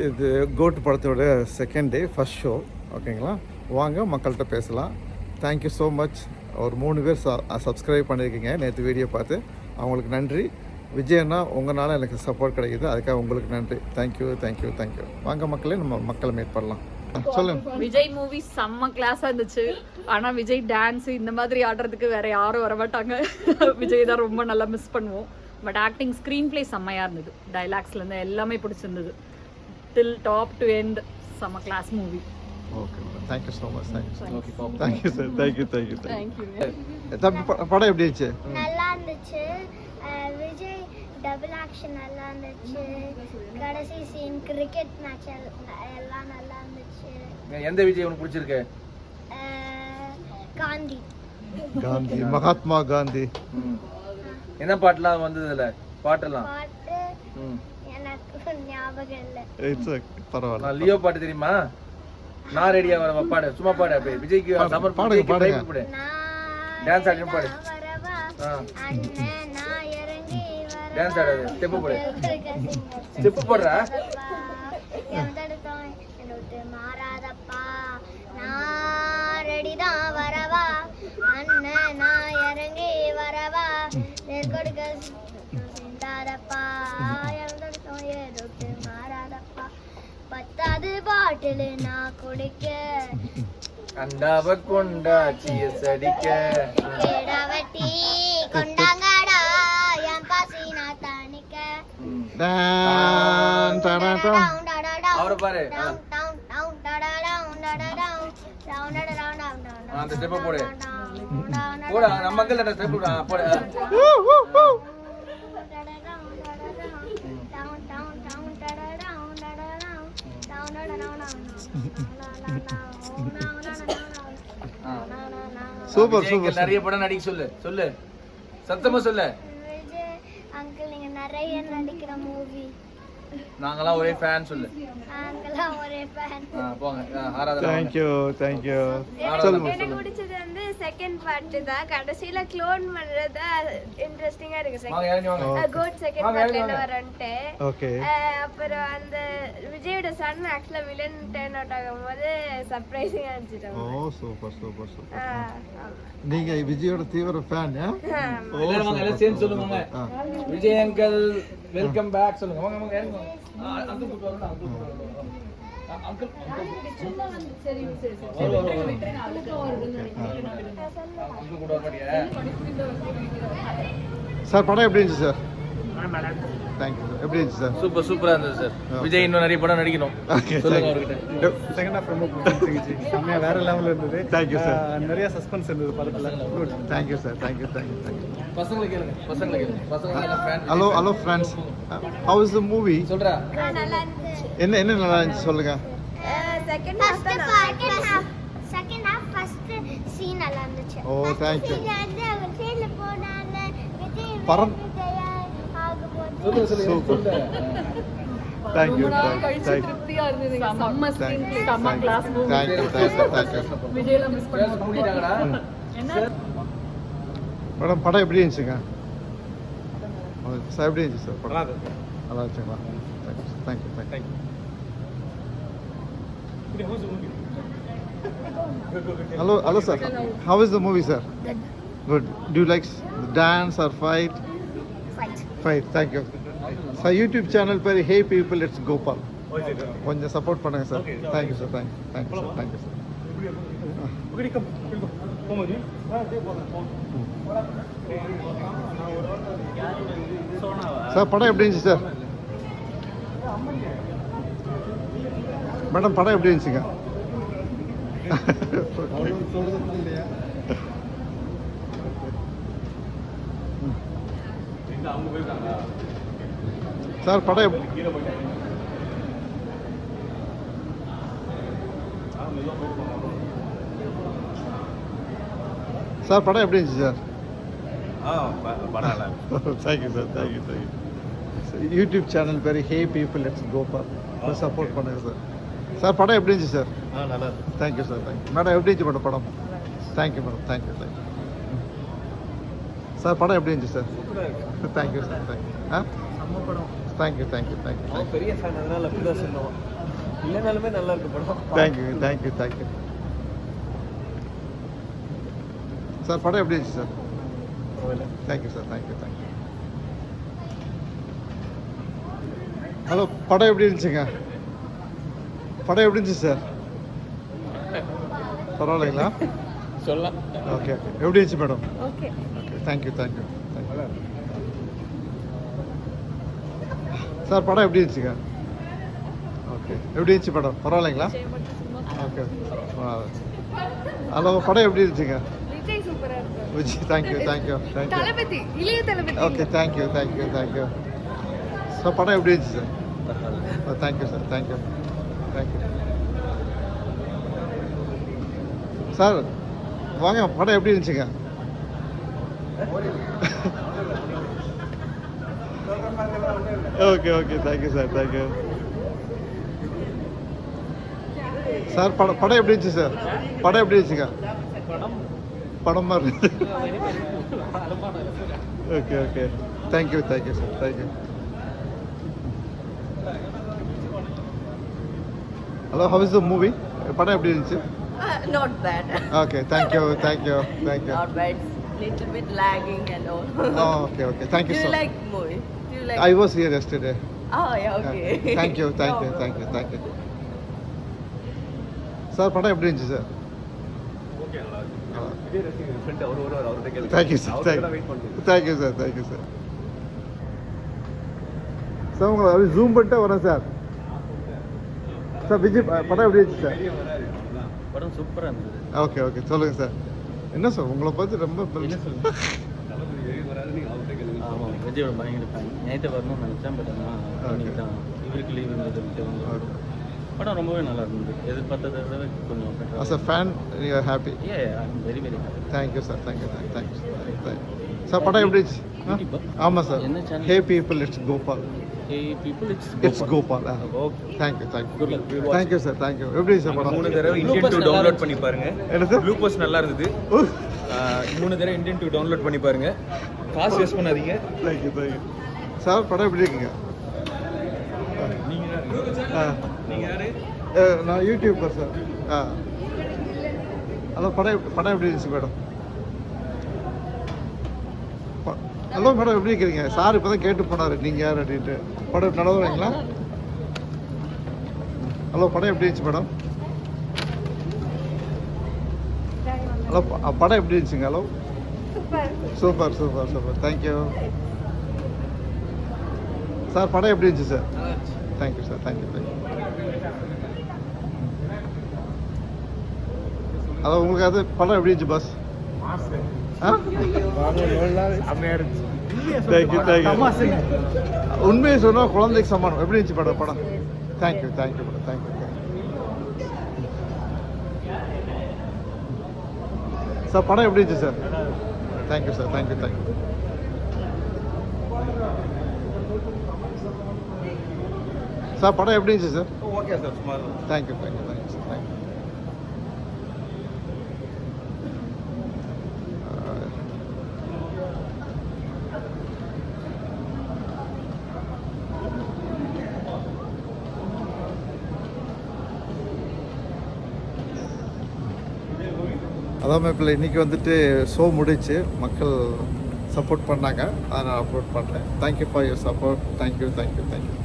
இது கோட் படத்தோட second day first show. ஓகேங்களா, வாங்க மக்கள்கிட்ட பேசலாம். Thank you so much. ஒரு 3 பேர் சப்ஸ்கிரைப் பண்ணியிருக்கீங்க நேற்று வீடியோ பார்த்து, அவங்களுக்கு நன்றி. விஜயண்ணா, உங்களால் எனக்கு சப்போர்ட் கிடைக்குது, அதுக்காக உங்களுக்கு நன்றி. Thank you thank you thank you. வாங்க மக்களே, நம்ம மக்களை மீட் பண்ணலாம். சொல்லுங்க. விஜய் மூவி செம்ம கிளாஸா இருந்துச்சு. ஆனா விஜய் டான்ஸ் இந்த மாதிரி ஆடுறதுக்கு வேற யாரும் வரமாட்டாங்க. விஜய் தான் ரொம்ப நல்லா மிஸ் பண்ணுவோம். பட் ஆக்டிங், ஸ்க்ரீன் பிளே செம்மையா இருந்தது. டைலாக்ஸ்ல இருந்து எல்லாமே பிடிச்சிருந்தது. டில் டாப் டு எண்ட் செம்ம class movie. Okay, thank you so much. Thank you sir. Thank you. படம் எப்படி இருந்துச்சு? நல்லா இருந்துச்சு. விஜய் டபுள் ஆக்ஷன் நல்லா இருந்துச்சு. கடைசி சீன் கிரிக்கெட் மேட்ச் எல்லாம் நல்லா இருந்துச்சு. எந்த விஜய் உனக்கு பிடிச்சிருக்கு? காந்தி, மகாத்மா காந்தி. என்ன பாட்டுலாம் வந்ததுல? பாட்டெல்லாம் பாட்டு எனக்கு ஞாபகம் இல்லை. இட்ஸ் பரவாயில்ல. நான் லியோ பாட்டு தெரியுமா? நான் ரெடியா வர பாடு, சும்மா பாடு. அப்படியே விஜய்க்கு சமர் பாடுங்க பாடு. டான்ஸ் ஆடி பாடு. டான்ஸ் ஆடாது, ஸ்டெப் போடு. ஸ்டெப் போடுறா. மாறாதப்பா, நான் ரெடிதான் வரவா, அண்ணன் நான் இறங்கி வரவா, கொடுக்க சிந்தாதப்பா, மாறாதப்பா, 10வது பாட்டில் நான் குடிக்க, அண்டாவ கொண்டாச்சிய சடிக்க, கேடாவட்டி கொண்டாங்கடா என் பசி நான் தணிக்க. அவரை பாரு. அந்த ஸ்டெப் போடு. போடு, நம்ம மக்கள் ஸ்டெப் போடு. Super super. நிறைய படம் நடிக்க சொல்லு, சொல்லு, சத்தமா சொல்லு. விஜய் அங்கிள், நீங்க நிறைய நடிக்கிற மூவி, நாங்கலாம் ஒரே ஃபேன் சொல்லு. நாங்கலாம் ஒரே ஃபேன். போங்க. ஆராதனா. தேங்க்யூ. எனக்கு பிடிச்சது வந்து செகண்ட் பார்ட் தான். கடைசில க்ளோன் பண்றது இன்ட்ரஸ்டிங்கா இருக்கு. கோட் செகண்ட் பார்ட்ல என்ன வரன்ட்டு. ஓகே. அப்புறம் அந்த விஜயோட சன் ஆக்சுவலா வில்லன் டர்ன் அவுட் ஆகும்போது சர்ப்ரைசிங்கா இருந்துச்சு. ஓ சூப்பர். நீங்க விஜயோட தீவிர ஃபேன்? எல்லாம் சேர்ந்து சொல்லுங்க. விஜய் அங்கிள் வெல்கம் பேக் சொல்லுங்க. வாங்க. அங்கிள் கூப்பிட்டு வரணும். அங்கிள் கூட வர மாட்டியா? சார் படம் எப்படி இருந்துச்சு சார்? Thank you sir. எப்படி இருந்துச்சு சார்? சூப்பரா இருந்தது சார். விஜய் இன்னும் நிறைய படம் நடிக்கணும். சொல்லுங்க அவர்கிட்ட. செகண்ட் ஹாஃப் ரொம்ப பிடிச்சிருந்துச்சு. செம்மையா வேற லெவல்ல இருந்தது. Thank you sir. நிறைய சஸ்பென்ஸ் இருந்தது படத்துல. குட். Thank you sir. தேங்க்யூ. பசங்களை கேளுங்க. பசங்க fan. Hello friends, how is the movie? சொல்றா. நல்லா இருந்துச்சு. என்ன நல்லா இருந்துச்சு சொல்லுங்க. செகண்ட் ஹாஃப் ஃபர்ஸ்ட் சீன் நல்லா இருந்துச்சு. ஓ தேங்க்யூ. அவர் ட்ரெயின்ல போனாங்க, விஜய் பரம். ஆகும்போது சொல்லு. தேங்க்யூ. திருப்தியா இருந்தது. செம்ம ஸ்க்ரீன் பிளே, செம்ம கிளாஸ் மூவி. தேங்க்யூ. விஜய்ல மிஸ் பண்ண முடியலங்கடா. மேடம் படம் எப்படி இருந்துச்சுங்க? சார் எப்படி இருந்துச்சு சார் படம்? நல்லா இருந்துச்சுங்களா? Thank you. Hello sir. How is the movie, sir? Good. Do you like dance or fight? Fight. Thank you. Sir, YouTube channel பேரு Hey People Let's Gopal. கொஞ்சம் சப்போர்ட் பண்ணுங்க sir. Thank you sir. Thank you sir. Sir படம் எப்படி இருந்துச்சு sir? Madam படம் எப்படி இருந்துச்சுங்க? Sir படம் சார் படம் எப்படி இருந்துச்சு sir? Thank you sir. YouTube channel பேர் hey people let's Gopal. Support பண்ணுங்க சார். சார் படம் எப்படி இருந்துச்சு சார்? நல்லா இருக்கு. Thank you sir. மேடம் எப்படி இருந்துச்சு படம்? Thank you madam. தேங்க்யூ. சார் படம் எப்படி இருந்துச்சு sir? Thank you sir. Thank you thank you thank you அவன் பெரிய ஃபேன், அதனால அப்படிதான் சொல்லுவான். இல்லைனாலுமே நல்லா இருக்கு படம். Thank you thank you thank you sir. படம் எப்படி இருந்துச்சு சார்? பரவாயில்ல. Thank you sir, thank you thank you. Hello, படம் எப்படி இருந்துச்சுங்க? படம் எப்படி இருந்துச்சு சார்? பரவாயில்லைங்களா? சொல்லலாம். Okay okay. எப்படி இருந்துச்சு madam? Okay. Okay, thank you thank you thank you. Sir படம் எப்படி இருந்துச்சுங்க? ஓகே, எப்படி இருந்துச்சு படம்? பரவாயில்லைங்களா? ஓகே. ஹலோ, படம் எப்படி இருந்துச்சுங்க? விஜய் சூப்பரா இருக்கு. Vijay, thank you thank you thank you. Thalapathy, இளைய Thalapathy. Okay, thank you thank you thank you. Sir படம் எப்படி இருந்துச்சு sir? Thank you sir, thank you thank you. Sir வாங்க, படம் எப்படி இருந்துச்சுங்க? Okay okay, thank you sir, thank you sir. படம் எப்படி இருந்துச்சு சார்? படம் எப்படி இருந்துச்சுங்க? படமா இருக்கு. Okay okay, thank you thank you sir, thank you. Hello, how is the movie? படம் எப்படி இருந்துச்சு? Not bad. Okay, thank you thank you thank you. Not bad. Little bit lagging and all. Okay okay, thank you Do you sir. like movie? Do you like? I was here yesterday. Oh yeah, okay. Thank you thank you thank you thank you. Sir படம் எப்படி இருந்துச்சு sir? Vijay ரசிகர் friend அவர் வருவார், அவர்கிட்ட கேளுங்க. Thank you sir, அவர்கிட்ட wait பண்ணுங்க. Thank you sir, thank you sir. Sir உங்களை அப்படியே ஜூம் பண்ணிட்டே வரேன் சார். சார் விஜய் படம் எப்படி இருந்துச்சு சார்? படம் சூப்பராக இருந்தது. ஓகே ஓகே, சொல்லுங்கள் சார். என்ன சார் உங்களை பார்த்து ரொம்ப ஆமாம், விஜயோட பயங்கர ஃபேன். நேற்று வரணும்னு நினச்சேன், பட் ஆனால் தான் இவருக்கு லீவ் இருந்தது. படம் ரொம்பவே நல்லா இருந்தது. எதிர்பார்த்ததை விட கொஞ்சம் better. As a fan you are happy? Yeah, I'm very very happy. Thank you sir, thank you thank you sir. படம் எப்படி இருந்துச்சு? ஆமாம் சார். என்ன channel? Hey people, it's Gopal. Hey people, it's Gopal. Okay. Thank you thank you. Good luck. Thank you sir, thank you. எப்படி sir படம்? 3 தடவை intend to download பண்ணி பாருங்க. என்ன சார்? ப்ளூபோஸ் நல்லா இருந்தது. 3 தடவை இன்டென்ட் டு டவுன்லோட் பண்ணி பாருங்க. காசு வேஸ்ட் பண்ணாதீங்க. Thank you thank you sir. படம் எப்படி இருக்குங்க? நீங்க யாரு? நான் யூடியூபர் சார். அதான் படம் எப்படி இருந்துச்சு மேடம்? ஹலோ மேடம், எப்படி இருக்கிறீங்க? சார் இப்போ தான் கேட்டு போனார் நீங்கள் யார் அப்படின்ட்டு. படம் நடந்துறீங்களா? ஹலோ, படம் எப்படி இருந்துச்சு மேடம்? ஹலோ, படம் எப்படி இருந்துச்சுங்க? Hello, super super super, thank you sir. படம் எப்படி இருந்துச்சு sir? Thank you sir, thank you thank you. அதான் உங்களுக்கு அது படம் எப்படி இருந்துச்சு பாஸ்? Thank you thank you. உண்மையை சொன்னால் குழந்தைக்கு சமானம். எப்படி இருந்துச்சு படம்? Thank you thank you madam, thank you sir. படம் எப்படி இருந்துச்சு sir? Thank you sir, thank you thank you. Sir படம் எப்படி இருந்துச்சு சார்? ஓகே சார், சுமார். Thank you thank you thank you sir, thank you. அதான் மேப்பில் இன்றைக்கி வந்துட்டு ஷோ முடிச்சு மக்கள் சப்போர்ட் பண்ணாங்க, அதை நான் அப்லோட் பண்ணுறேன். Thank you for your support. Thank you thank you thank you.